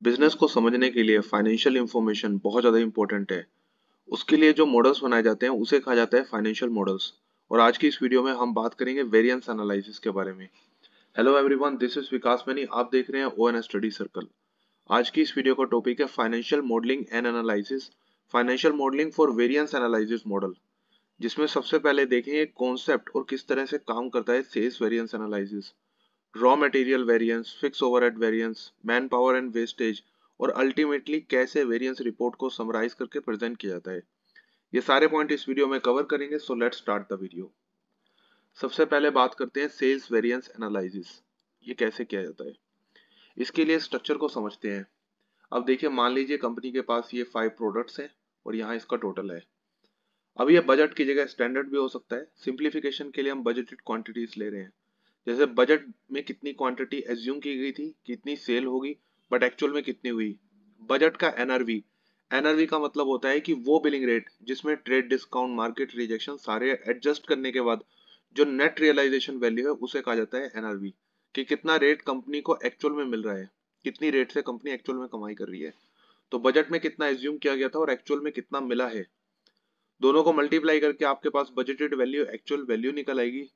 Business को समझने के लिए फाइनेंशियल इंफॉर्मेशन बहुत ज़्यादा इंपॉर्टेंट है। उसके लिए जो मॉडल्स बनाए जाते हैं उसे कहा जाता है फाइनेंशियल मॉडल्स। और आज की इस वीडियो में हम बात करेंगे वेरिएंस एनालिसिस के बारे में। Hello everyone, this is Vikas many. आप देख रहे हैं ओएन स्टडी सर्कल। आज की इस वीडियो का टॉपिक है financial modelling and analysis, financial modelling for variance analysis model, जिसमें सबसे पहले देखेंगे कॉन्सेप्ट और किस तरह से काम करता है sales variance analysis, raw material variance, fix overhead variance, man power and wastage, और अल्टीमेटली कैसे वेरिएंस रिपोर्ट को समराइज करके प्रेजेंट किया जाता है। ये सारे पॉइंट इस वीडियो में कवर करेंगे, so let's start the video. सबसे पहले बात करते हैं सेल्स वेरिएंस एनालिसिस। ये कैसे किया जाता है, इसके लिए स्ट्रक्चर को समझते हैं। अब देखिए, मान लीजिए कंपनी के पास ये 5 प्रोडक्ट्स हैं और यहाँ इसका टोटल है। अब ये बजट की जगह स्टैंडर्ड भी हो सकता है। सिंप्लीफिकेशन के लिए हम बजटेड क्वांटिटीज ले रहे हैं। जैसे बजट में कितनी क्वांटिटी एज्यूम की गई थी, कितनी सेल होगी, बट एक्चुअल में कितनी हुई। बजट का एनआरवी, एनआरवी का मतलब होता है कि वो बिलिंग रेट जिसमें ट्रेड डिस्काउंट, मार्केट रिजेक्शन सारे एडजस्ट करने के बाद जो नेट रियलाइजेशन वैल्यू है उसे कहा जाता है एनआरवी। कि कितना रेट कंपनी को एक्चुअल में मिल रहा है, कितनी रेट से कंपनी एक्चुअल में कमाई कर रही है। तो बजट में कितना एज्यूम किया गया था और एक्चुअल में कितना मिला है, दोनों को मल्टीप्लाई करके आपके पास बजटेड वैल्यू एक्चुअल वैल्यू निकल आएगी।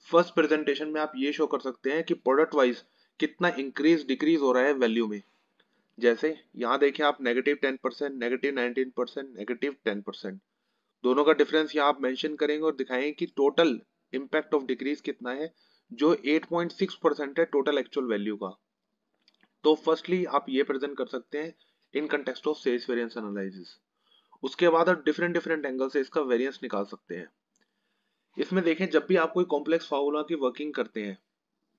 फर्स्ट प्रेजेंटेशन में आप ये शो कर सकते हैं कि प्रोडक्ट वाइज कितना इंक्रीज डिक्रीज हो रहा है वैल्यू में। जैसे यहाँ देखें आप, -10%, -19%, -10%, दोनों का डिफरेंस यहाँ आप मेंशन करेंगे और दिखाएंगे कि टोटल इम्पैक्ट ऑफ डिक्रीज कितना है, जो 8.6% है टोटल एक्चुअल वैल्यू का। तो फर्स्टली आप ये प्रेजेंट कर सकते हैं in context of sales variance analysis. उसके बाद आप डिफरेंट डिफरेंट एंगल से इसका वेरिएंस निकाल सकते हैं। इसमें देखें, जब भी आप कोई कॉम्प्लेक्स फार्मूला की वर्किंग करते हैं,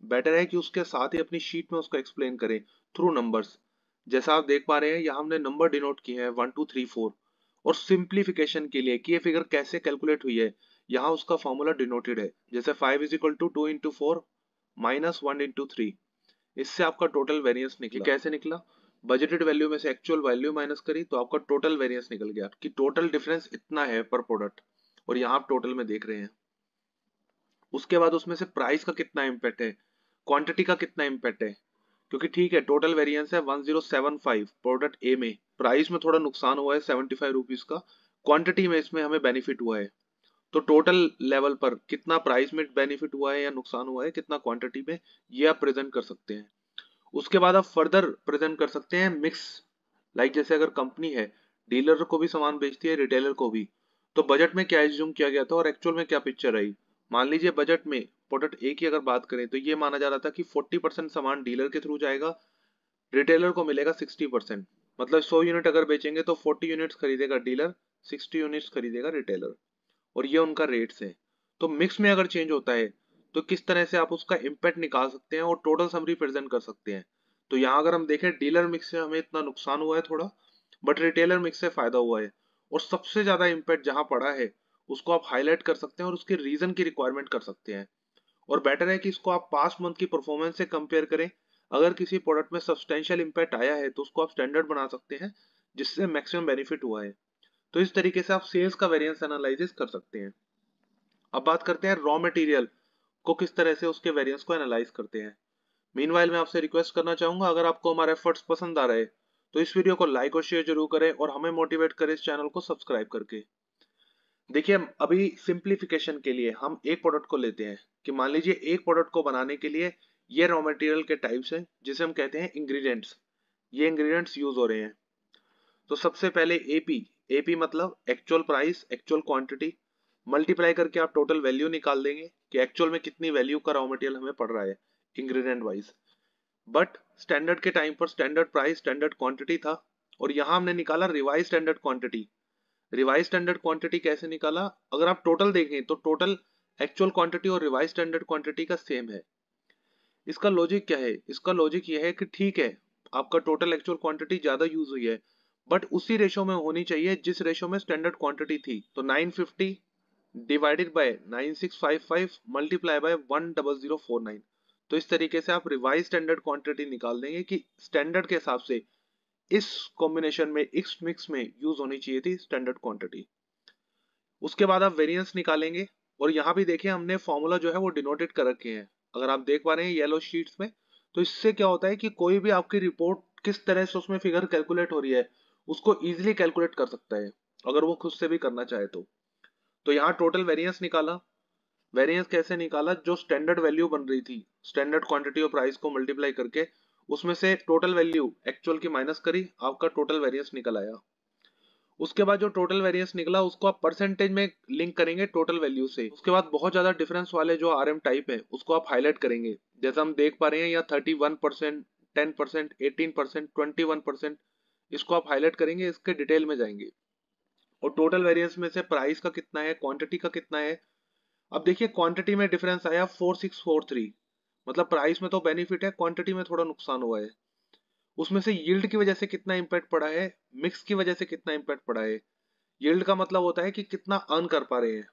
बेटर है कि उसके साथ ही अपनी शीट में उसको एक्सप्लेन करें थ्रू नंबर्स। जैसा आप देख पा रहे हैं, यहाँ हमने नंबर डिनोट किए हैं 1 2 3 4। और सिंप्लीफिकेशन के लिए कि ये फिगर कैसे कैलकुलेट हुई है, यहाँ उसका फॉर्मूला डिनोटेड है। जैसे 5 is equal to 2 into 4 minus 1 into 3। इससे आपका टोटल वेरिएंस निकला। कैसे निकला? बजटेड वैल्यू में से एक्चुअल वैल्यू माइनस करी तो आपका टोटल वेरिएंस निकल गया कि टोटल डिफरेंस इतना है पर प्रोडक्ट। और यहाँ आप टोटल में देख रहे हैं। उसके बाद उसमें से प्राइस का कितना इम्पैक्ट है, क्वांटिटी का कितना इम्पैक्ट है। क्योंकि ठीक है, टोटल वेरिएंस है 1075 प्रोडक्ट ए में, प्राइस में थोड़ा नुकसान हुआ है 75 रुपीज का, क्वांटिटी में इसमें हमें बेनिफिट हुआ है। तो टोटल लेवल पर कितना प्राइस में बेनिफिट हुआ है या नुकसान हुआ है, कितना क्वांटिटी में, ये आप प्रेजेंट कर सकते हैं। उसके बाद आप फर्दर प्रेजेंट कर सकते हैं मिक्स। लाइक जैसे अगर कंपनी है, डीलर को भी सामान बेचती है, रिटेलर को भी, तो बजट में क्या एज्यूम किया गया था और एक्चुअल में क्या पिक्चर आई। मान लीजिए बजट में प्रोडक्ट ए की अगर बात करें तो ये माना जा रहा था कि 40% सामान डीलर के थ्रू जाएगा, रिटेलर को मिलेगा 60%। मतलब 100 यूनिट अगर बेचेंगे तो 40 यूनिट्स खरीदेगा डीलर, 60 यूनिट्स खरीदेगा रिटेलर। और ये उनका रेट्स है। तो मिक्स में अगर चेंज होता है तो किस तरह से आप उसका इम्पैक्ट निकाल सकते हैं और टोटल समरी प्रेजेंट कर सकते हैं। तो यहाँ अगर हम देखें, डीलर मिक्स से हमें इतना नुकसान हुआ है थोड़ा, बट रिटेलर मिक्स से फायदा हुआ है। और सबसे ज्यादा इम्पैक्ट जहां पड़ा है उसको आप हाईलाइट कर सकते हैं और उसके रीजन की रिक्वायरमेंट कर सकते हैं। और बेटर है कि इसको आप पास्ट मंथ की परफॉर्मेंस से कंपेयर करें। अगर किसी प्रोडक्ट में सब्सटेंशियल इम्पैक्ट आया है तो उसको आप स्टैंडर्ड बना सकते हैं जिससे मैक्सिमम बेनिफिट हुआ है। तो इस तरीके से आप सेल्स का वेरिएंस एनालिसिस कर सकते हैं। अब बात करते हैं रॉ मटेरियल को किस तरह से उसके वेरिएंस को एनालाइज करते हैं। मीनवाइल मैं आपसे रिक्वेस्ट करना चाहूंगा, अगर आपको हमारे एफर्ट्स पसंद आ रहे तो इस वीडियो को लाइक और शेयर जरूर करें और हमें मोटिवेट करें इस चैनल को सब्सक्राइब करके। देखिए, अभी सिंप्लीफिकेशन के लिए हम एक प्रोडक्ट को लेते हैं कि मान लीजिए एक प्रोडक्ट को बनाने के लिए ये रॉ मटेरियल के टाइप्स हैं जिसे हम कहते हैं इंग्रेडिएंट्स। ये इंग्रेडिएंट्स यूज हो रहे हैं। तो सबसे पहले एपी। एपी मतलब actual price, actual quantity, multiply करके आप टोटल वैल्यू निकाल देंगे कि एक्चुअल में कितनी वैल्यू का रॉ मटेरियल हमें पड़ रहा है इंग्रेडिएंट वाइज। बट स्टैंडर्ड के टाइम पर स्टैंडर्ड प्राइस, स्टैंडर्ड क्वांटिटी था। और यहां हमने निकाला revise standard quantity. Revise standard quantity कैसे निकाला? अगर आप टोटल देखें तो टोटल एक्चुअल क्वांटिटी और रिवाइज स्टैंडर्ड क्वांटिटी का सेम है। इसका लॉजिक क्या है? इसका लॉजिक ये है कि ठीक है, आपका टोटल एक्चुअल क्वांटिटी ज्यादा यूज हुई है, बट उसी रेशो में होनी चाहिए जिस रेशो में स्टैंडर्ड क्वांटिटी थी। तो 950 डिवाइडेड बाय 9655 मल्टीप्लाई बाय 10049। तो इस तरीके से आप रिवाइज स्टैंडर्ड क्वांटिटी निकाल देंगे कि स्टैंडर्ड के हिसाब से इस कॉम्बिनेशन में, इस मिक्स में यूज होनी चाहिए थी स्टैंडर्ड क्वांटिटी। उसके बाद आप वेरिएंस निकालेंगे। और यहाँ भी देखिए, हमने फॉर्मूला जो है वो डिनोटेड कर रखे हैं, अगर आप देख पा रहे हैं येलो शीट्स में। तो इससे क्या होता है कि कोई भी आपकी रिपोर्ट किस तरह से उसमें फिगर कैलकुलेट हो रही है उसको इजीली कैलकुलेट कर सकता है अगर वो खुद से भी करना चाहे तो यहाँ टोटल वेरिएंस निकाला। वेरिएंस कैसे निकाला, जो स्टैंडर्ड वैल्यू बन रही थी स्टैंडर्ड क्वांटिटी और प्राइस को मल्टीप्लाई करके उसमें से टोटल वैल्यू एक्चुअल की माइनस करी, आपका टोटल वेरिएंस निकल आया। उसके बाद जो टोटल वेरिएंस निकला उसको आप परसेंटेज में लिंक करेंगे टोटल वैल्यू से। उसके बाद बहुत ज्यादा डिफरेंस वाले जो आरएम टाइप है उसको आप हाईलाइट करेंगे, जैसा हम देख पा रहे हैं यहाँ 31%, 10%, 18%, 21%, इसको आप हाईलाइट करेंगे, इसके डिटेल में जाएंगे। और टोटल वेरिएंस में से प्राइस का कितना है, क्वांटिटी का कितना है। अब देखिए क्वांटिटी में डिफरेंस आया 4643, मतलब प्राइस में तो बेनिफिट है, क्वांटिटी में थोड़ा नुकसान हुआ है। उसमें से यील्ड की वजह से कितना इंपैक्ट पड़ा है, मिक्स की वजह से कितना इंपैक्ट पड़ा है। यील्ड का मतलब होता है कि कितना अर्न कर पा रहे हैं।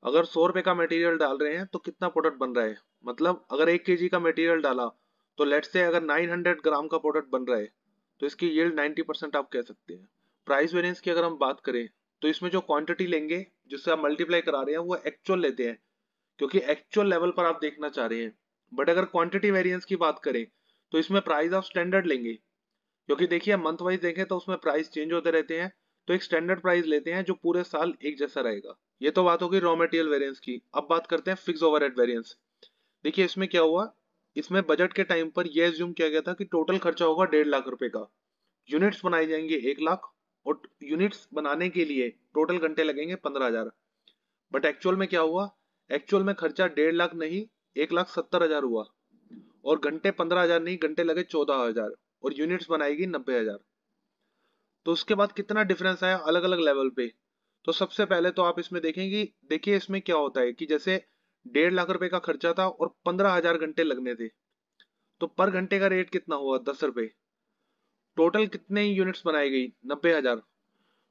अगर 100 रुपए का मटेरियल डाल रहे हैं तो कितना प्रोडक्ट बन रहा है, मतलब अगर 1 kg का मटेरियल डाला तो लेट से अगर 900 ग्राम का प्रोडक्ट बन रहा है तो इसकी यील्ड 90% आप कह सकते हैं। प्राइस वेरिएंस की अगर हम बात करें तो इसमें जो क्वांटिटी लेंगे जिससे आप मल्टीप्लाई करा रहे हैं वो एक्चुअल लेते हैं, क्योंकि एक्चुअल लेवल पर आप देखना चाह रहे हैं। बट अगर क्वांटिटी वेरिएंस की बात करें तो इसमें प्राइस ऑफ स्टैंडर्ड लेंगे, क्योंकि देखिए मंथ वाइज देखें तो उसमें प्राइस चेंज होते रहते हैं, तो एक स्टैंडर्ड प्राइस लेते हैं जो पूरे साल एक जैसा रहेगा। ये तो बात होगी रॉ मटेरियल वेरिएंस की। अब बात करते हैं फिक्स ओवरहेड वेरिएंस। देखिए इसमें क्या हुआ, इसमें बजट के टाइम पर यह एज्यूम किया गया था कि टोटल खर्चा होगा 1.5 लाख रुपए का, यूनिट्स बनाई जाएंगे 1 लाख, और यूनिट्स बनाने के लिए टोटल घंटे लगेंगे 15,000। बट एक्चुअल में क्या हुआ, एक्चुअल में खर्चा 1.5 लाख नहीं 1,70,000 हुआ, और घंटे 15,000 नहीं, घंटे लगे 14,000, और यूनिट्स बनाएगी 90,000। तो उसके बाद कितना डिफरेंस आया अलग अलग लेवल पे। तो सबसे पहले तो आप इसमें देखेंगे, देखिए इसमें क्या होता है कि जैसे 1.5 लाख रुपए का खर्चा था और 15,000 घंटे लगने थे, तो पर घंटे का रेट कितना हुआ 10 रुपए। टोटल कितने यूनिट्स बनाई गई 90,000।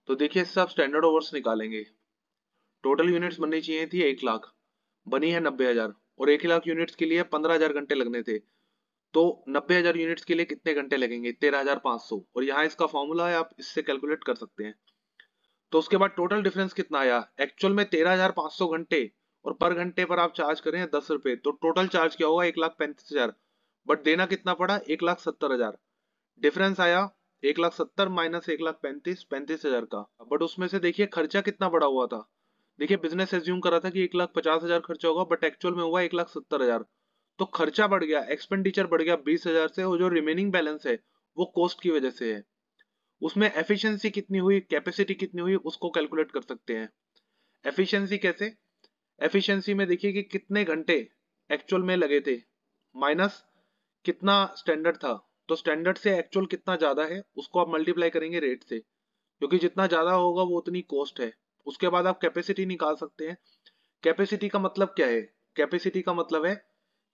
तो देखिए इससे आप स्टैंडर्ड ओवर्स निकालेंगे। टोटल यूनिट्स बननी चाहिए थी 1 लाख, बनी है 90,000, और 1 लाख यूनिट्स के लिए 15,000 घंटे लगने थे। तो 90,000 यूनिट्स के लिए कितने घंटे लगेंगे 13,500, और यहाँ इसका फॉर्मूला है, आप इससे कैलकुलेट कर सकते हैं। तो उसके बाद टोटल डिफरेंस कितना आया, एक्चुअल में 13,500 घंटे, और पर घंटे पर आप चार्ज करें 10 रुपए, तो टोटल चार्ज क्या होगा 1,35,000। बट देना कितना पड़ा 1,70,000। डिफरेंस आया 1,70,000 माइनस 1,35,000, 35,000 का। बट उसमें से देखिए खर्चा कितना बड़ा हुआ था। देखिए बिजनेस एज्यूम करा था कि 1,50,000 खर्चा होगा, बट एक्चुअल में हुआ 1,70,000। तो खर्चा बढ़ गया, एक्सपेंडिचर बढ़ गया 20,000 से, और जो रिमेनिंग बैलेंस है वो कॉस्ट की वजह से है। उसमें एफिशिएंसी कितनी हुई, कैपेसिटी कितनी हुई, उसको कैलकुलेट कर सकते हैं। एफिशिएंसी कैसे, एफिशिएंसी में देखिए कि कितने घंटे एक्चुअल में लगे थे माइनस कितना स्टैंडर्ड था, तो स्टैंडर्ड से एक्चुअल कितना ज्यादा है उसको आप मल्टीप्लाई करेंगे रेट से, क्योंकि जितना ज्यादा होगा वो उतनी कॉस्ट है। उसके बाद आप कैपेसिटी निकाल सकते हैं। कैपेसिटी का मतलब क्या है, कैपेसिटी का मतलब है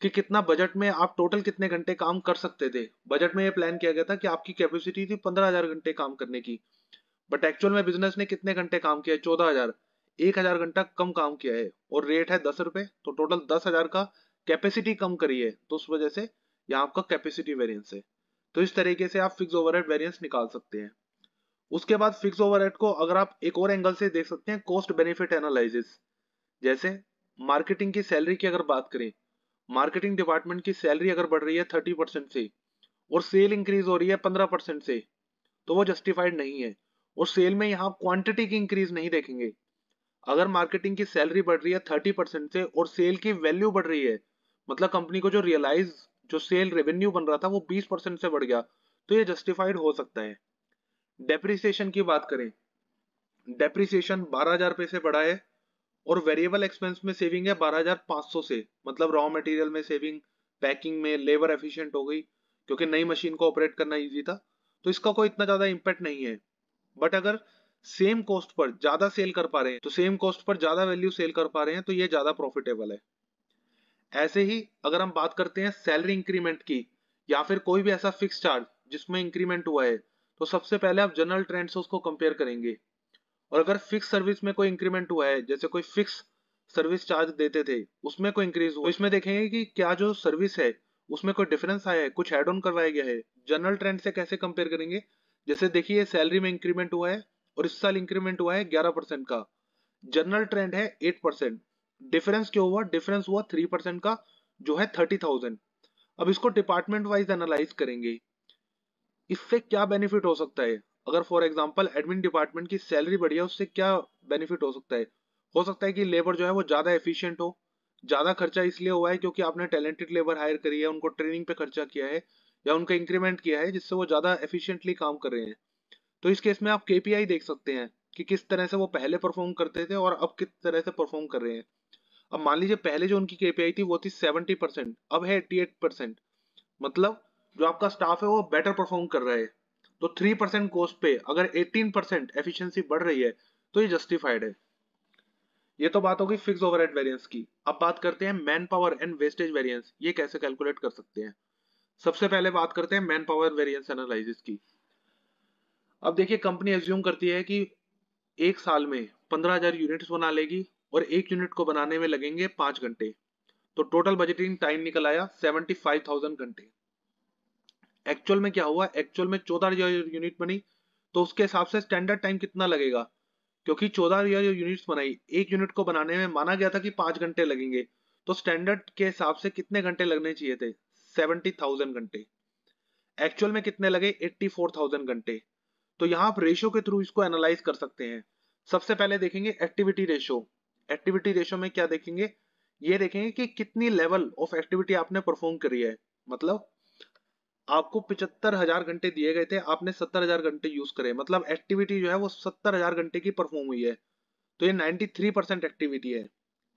कि कितना बजट में आप टोटल कितने घंटे काम कर सकते थे। बजट में ये प्लान किया गया था कि आपकी कैपेसिटी थी 15,000 घंटे काम करने की, बट एक्चुअल में बिजनेस ने कितने घंटे काम किया 14,000, 1,000 घंटा कम काम किया है, और रेट है 10 रुपए, तो टोटल 10,000 का कैपेसिटी कम करी है, तो उस वजह से यहाँ आपका कैपेसिटी वेरिएंस है। तो इस तरीके से आप फिक्स ओवरहेड वेरिएंस निकाल सकते हैं। उसके बाद फिक्स ओवरहेड को अगर आप एक और एंगल से देख सकते हैं, कॉस्ट बेनिफिट एनालिसिस। जैसे मार्केटिंग की सैलरी की अगर बात करें, मार्केटिंग डिपार्टमेंट की सैलरी अगर बढ़ रही है 30% से, और सेल इंक्रीज हो रही है 15% से, तो वो जस्टिफाइड नहीं है। और सेल में यहाँ क्वांटिटी की इंक्रीज नहीं देखेंगे। अगर मार्केटिंग की सैलरी बढ़ रही है 30% से और सेल की वैल्यू बढ़ रही है, मतलब कंपनी को जो रियलाइज जो सेल रेवेन्यू बन रहा था वो 20% से बढ़ गया, तो ये जस्टिफाइड हो सकता है। डेप्रिसिएशन की बात करें, डेप्रिसिएशन 12,000 रुपए से बढ़ा है, और वेरिएबल एक्सपेंस में सेविंग है 12,500 से, मतलब रॉ मटेरियल में सेविंग, पैकिंग में लेबर एफिशिएंट हो गई, क्योंकि नई मशीन को ऑपरेट करना इजी था, तो इसका कोई इतना ज्यादा इंपैक्ट नहीं है। बट अगर सेम कॉस्ट पर ज्यादा सेल कर पा रहे हैं, तो सेम कॉस्ट पर ज्यादा वैल्यू सेल कर पा रहे हैं, तो ये ज्यादा प्रॉफिटेबल है। ऐसे ही अगर हम बात करते हैं सैलरी इंक्रीमेंट की, या फिर कोई भी ऐसा फिक्स चार्ज जिसमें इंक्रीमेंट हुआ है, तो सबसे पहले आप जनरल ट्रेंड से उसको कंपेयर करेंगे। और अगर फिक्स सर्विस में कोई इंक्रीमेंट हुआ है, जैसे कोई फिक्स सर्विस चार्ज देते थे उसमें कोई इंक्रीज हुआ, तो इसमें देखेंगे कि क्या जो सर्विस है उसमें कोई डिफरेंस आया है, कुछ एड ऑन करवाया गया है। जनरल ट्रेंड से कैसे कंपेयर करेंगे, जैसे देखिए सैलरी में इंक्रीमेंट हुआ है और इस साल इंक्रीमेंट हुआ है 11% का, जनरल ट्रेंड है 8%, डिफरेंस क्यों हुआ, डिफरेंस हुआ 3% का, जो है 30,000। अब इसको डिपार्टमेंट वाइज एनालाइज करेंगे। इससे क्या बेनिफिट हो सकता है? अगर फॉर एग्जांपल एडमिन डिपार्टमेंट की सैलरी बढ़ी है, उससे क्या बेनिफिट हो सकता है? हो सकता है कि लेबर जो है वो ज्यादा एफिशिएंट हो। ज्यादा खर्चा इसलिए हुआ है क्योंकि आपने टैलेंटेड लेबर हायर करी है, उनको ट्रेनिंग पे खर्चा किया है या उनका इंक्रीमेंट किया है, जिससे वो ज्यादा एफिशिएंटली काम कर रहे हैं। तो इस केस में आप केपीआई देख सकते हैं कि किस तरह से वो पहले परफॉर्म करते थे और अब किस तरह से परफॉर्म कर रहे हैं। अब मान लीजिए पहले जो उनकी केपीआई थी वो थी 70%, अब है 88%। मतलब जो आपका स्टाफ है वो बेटर परफॉर्म कर रहा है। तो 3% कॉस्ट पे अगर 18% एफिशिएंसी बढ़ रही है तो ये जस्टिफाइड है। ये तो बात होगी फिक्स ओवरहेड वेरिएंस की। अब बात करते हैं man power and wastage variance, ये कैसे कैलकुलेट कर सकते हैं। सबसे पहले बात करते हैं मैन पावर वेरिएंस एनालिसिस की। अब देखिए कंपनी एज्यूम करती है कि एक साल में 15,000 यूनिट्स बना लेगी और एक यूनिट को बनाने में लगेंगे 5 घंटे। तो टोटल बजटिंग टाइम निकल आया 75,000 घंटे। एक्चुअल में क्या हुआ, एक्चुअल में 14,000 यूनिट बनी। तो उसके हिसाब से स्टैंडर्ड टाइम कितना लगेगा, क्योंकि 14,000 यूनिट्स बनाई, एक यूनिट को बनाने में माना गया था कि 5 घंटे लगेंगे। तो स्टैंडर्ड के हिसाब से कितने घंटे लगने चाहिए थे? 70,000 घंटे। एक्चुअल में कितने लगे? 84,000 घंटे। तो यहाँ आप रेशियो के थ्रू इसको एनालाइज कर सकते हैं। सबसे पहले देखेंगे एक्टिविटी रेशियो। एक्टिविटी रेशियो में क्या देखेंगे? ये देखेंगे कि कितनी लेवल ऑफ एक्टिविटी आपने परफॉर्म करी है। मतलब आपको 75,000 घंटे दिए गए थे, आपने 70,000 घंटे यूज करे, मतलब एक्टिविटी जो है वो 70,000 घंटे की परफॉर्म हुई है। तो ये 93% एक्टिविटी है।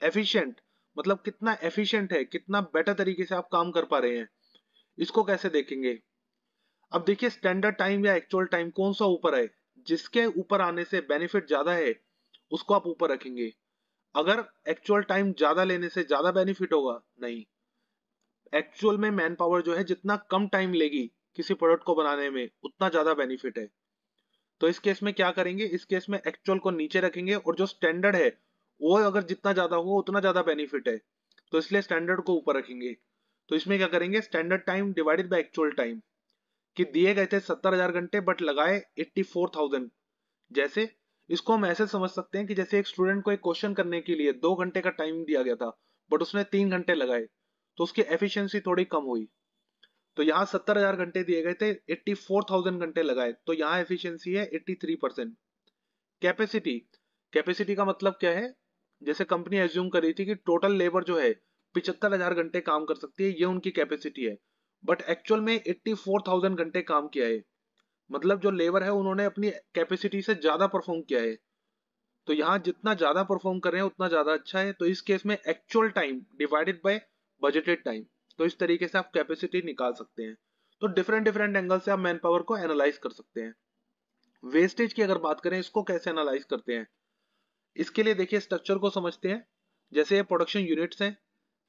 एफिशिएंट मतलब कितना एफिशिएंट है, कितना बेटर तरीके से आप काम कर पा रहे हैं। इसको कैसे देखेंगे? अब देखिए स्टैंडर्ड टाइम या एक्चुअल टाइम कौन सा ऊपर है। जिसके ऊपर आने से बेनिफिट ज्यादा है उसको आप ऊपर रखेंगे। अगर एक्चुअल टाइम ज्यादा लेने से ज्यादा बेनिफिट होगा, नहीं। एक्चुअल में मैन पावर जो है जितना कम टाइम लेगी किसी प्रोडक्ट को बनाने में उतना ज्यादा बेनिफिट है। तो इस केस में क्या करेंगे, इस केस में एक्चुअल को नीचे रखेंगे और जो स्टैंडर्ड है वो अगर जितना ज्यादा हो उतना ज्यादा बेनिफिट है, तो इसलिए स्टैंडर्ड को ऊपर रखेंगे। तो इसमें क्या करेंगे, standard time divided by actual time. कि दिए गए थे 70,000 घंटे बट लगाए 84,000। जैसे इसको हम ऐसे समझ सकते हैं कि जैसे एक स्टूडेंट को एक क्वेश्चन करने के लिए 2 घंटे का टाइम दिया गया था बट उसने 3 घंटे लगाए, तो उसकी एफिशिएंसी थोड़ी कम हुई। तो यहाँ 70,000 घंटे दिए गए थे, 84,000 घंटे लगाए, तो यहाँ एफिशिएंसी है 83%। कैपेसिटी, कैपेसिटी का मतलब क्या है? जैसे कंपनी एज्यूम कर रही थी कि टोटल लेबर जो है 75,000 घंटे काम कर सकती है, ये उनकी कैपेसिटी है। बट एक्चुअल में 84,000 घंटे काम किया है। मतलब जो लेबर है उन्होंने अपनी कैपेसिटी से ज्यादा परफॉर्म किया है। तो यहाँ जितना ज्यादा परफॉर्म कर रहे हैं उतना ज्यादा अच्छा है। तो इस केस में actual time divided by budgeted time. तो इस तरीके से आप कैपेसिटी निकाल सकते हैं। तो डिफरेंट डिफरेंट एंगल से आप मैन पावर को एनालाइज कर सकते हैं। वेस्टेज की अगर बात करें, इसको कैसे एनालाइज करते हैं? इसके लिए देखिए स्ट्रक्चर को समझते हैं। जैसे ये प्रोडक्शन यूनिट्स हैं,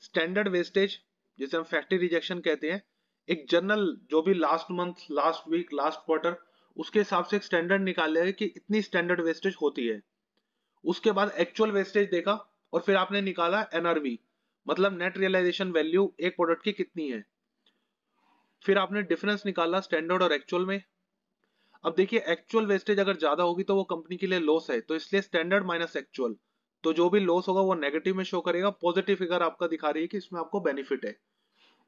स्टैंडर्ड वेस्टेज जिसे हम फैक्ट्री रिजेक्शन कहते हैं, एक जर्नल जो भी last month, last week, last quarter, उसके हिसाब से एक स्टैंडर्ड निकाल लिया कि इतनी स्टैंडर्ड वेस्टेज होती है। उसके बाद एक्चुअल वेस्टेज देखा और फिर आपने निकाला एनआरवी, मतलब नेट रियलाइजेशन वैल्यू एक प्रोडक्ट की कितनी है। फिर आपने डिफरेंस निकाला स्टैंडर्ड और एक्चुअल में। अब देखिए एक्चुअल वेस्टेज अगर ज्यादा होगी तो वो कंपनी के लिए लॉस है, तो इसलिए स्टैंडर्ड माइनस एक्चुअल। तो जो भी लॉस होगा वो नेगेटिव में शो करेगा, पॉजिटिव फिगर आपका दिखा रही है कि इसमें आपको बेनिफिट है।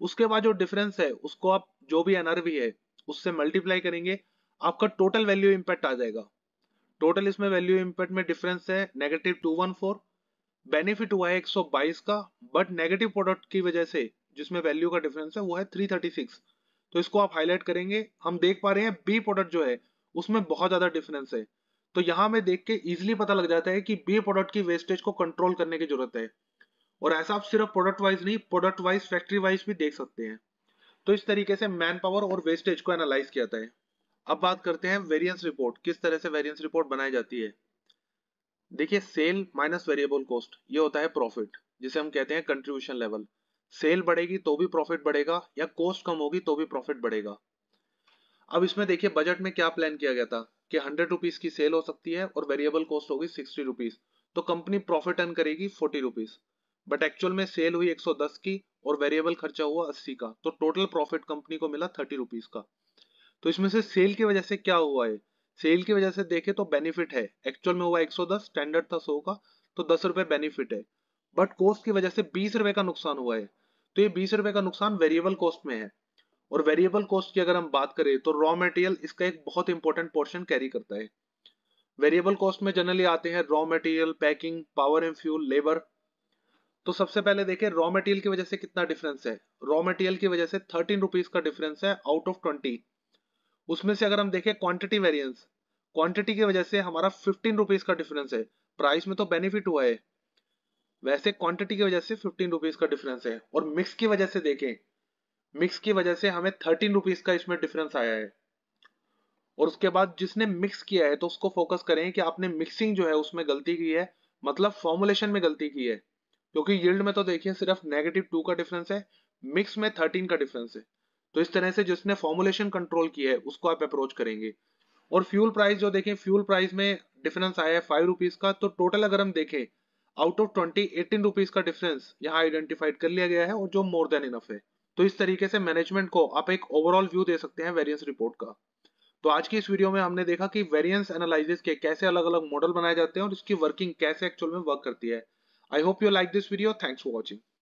उसके बाद जो डिफरेंस है उसको आप जो भी एनआरवी है उससे मल्टीप्लाई करेंगे, आपका टोटल वैल्यू इंपैक्ट आ जाएगा। टोटल इसमें वैल्यू इंपैक्ट में डिफरेंस है -214। बेनिफिट हुआ है 122 का, बट नेगेटिव प्रोडक्ट की वजह से जिसमें वैल्यू का डिफरेंस है वो है 336। तो इसको आप हाईलाइट करेंगे। हम देख पा रहे हैं बी प्रोडक्ट जो है उसमें बहुत ज्यादा डिफरेंस है। तो यहां में देख के इजिली पता लग जाता है कि बी प्रोडक्ट की वेस्टेज को कंट्रोल करने की जरूरत है। और ऐसा आप सिर्फ प्रोडक्ट वाइज नहीं, प्रोडक्ट वाइज, फैक्ट्री वाइज भी देख सकते हैं। तो इस तरीके से मैन पावर और वेस्टेज को एनालाइज किया जाता है। अब बात करते हैं वेरिएंस रिपोर्ट, किस तरह से वेरिएंस रिपोर्ट बनाई जाती है। देखिए सेल माइनस वेरिएबल कॉस्ट ये होता है प्रॉफिट, जिसे हम कहते हैं कंट्रीब्यूशन लेवल। सेल बढ़ेगी तो भी प्रॉफिट बढ़ेगा या कॉस्ट कम होगी तो भी प्रॉफिट बढ़ेगा। अब इसमें देखिए बजट में क्या प्लान किया गया था कि 100 रुपीज की सेल हो सकती है और वेरिएबल कॉस्ट होगी 60 रुपीज। तो कंपनी प्रॉफिट अर्न करेगी 40 रुपीज। बट एक्चुअल में सेल हुई 110 की और वेरिएबल खर्चा हुआ 80 का, तो टोटल प्रॉफिट कंपनी को मिला 30 रुपीज का। तो इसमें से सेल की वजह से क्या हुआ है? सेल की वजह से देखे तो बेनिफिट है। एक्चुअल में हुआ 110, स्टैंडर्ड था 100 का, तो 10 रुपए बेनिफिट है। बट कॉस्ट की वजह से 20 रुपए का नुकसान हुआ है। तो ये 20 रुपए का नुकसान वेरिएबल कॉस्ट में है। और वेरिएबल कॉस्ट की अगर हम बात करें तो रॉ मटेरियल इसका एक बहुत इंपॉर्टेंट पोर्शन कैरी करता है। वेरिएबल कॉस्ट में जनरली आते हैं raw material, packing, power and fuel, labour. तो सबसे पहले देखें रॉ मटेरियल की वजह से कितना डिफरेंस है। रॉ मटेरियल की वजह से 13 रुपीज का डिफरेंस है आउट ऑफ 20। उसमें से अगर हम देखें क्वांटिटी वेरिएंस, क्वांटिटी की वजह से हमारा 15 रुपीज का डिफरेंस है। प्राइस में तो बेनिफिट हुआ है, वैसे क्वांटिटी की वजह से 15 रुपीज का डिफरेंस है। और मिक्स की वजह से देखें, मिक्स की वजह से हमें 13 रुपीज का इसमें डिफरेंस आया है। और उसके बाद जिसने मिक्स किया है तो उसको फोकस करें कि आपने मिक्सिंग जो है उसमें गलती की है, मतलब फॉर्मुलेशन में गलती की है। क्योंकि यील्ड में तो देखिए सिर्फ -2 का डिफरेंस है, मिक्स में 13 का डिफरेंस है। तो इस तरह से जिसने फॉर्मुलेशन कंट्रोल किया है उसको आप अप्रोच करेंगे। और फ्यूल प्राइस जो देखें, फ्यूल प्राइस में डिफरेंस आया है 5 रुपीज का। तो टोटल अगर हम देखें आउट ऑफ 20 18 रुपीज का डिफरेंस यहाँ आइडेंटिफाइड कर लिया गया है, और जो मोर देन इनफ है। तो इस तरीके से मैनेजमेंट को आप एक ओवरऑल व्यू दे सकते हैं वेरिएंस रिपोर्ट का। तो आज की इस वीडियो में हमने देखा कि वेरिएंस एनालिसिस के कैसे अलग अलग मॉडल बनाए जाते हैं और इसकी वर्किंग कैसे एक्चुअल में वर्क करती है। I hope you like this video. Thanks for watching.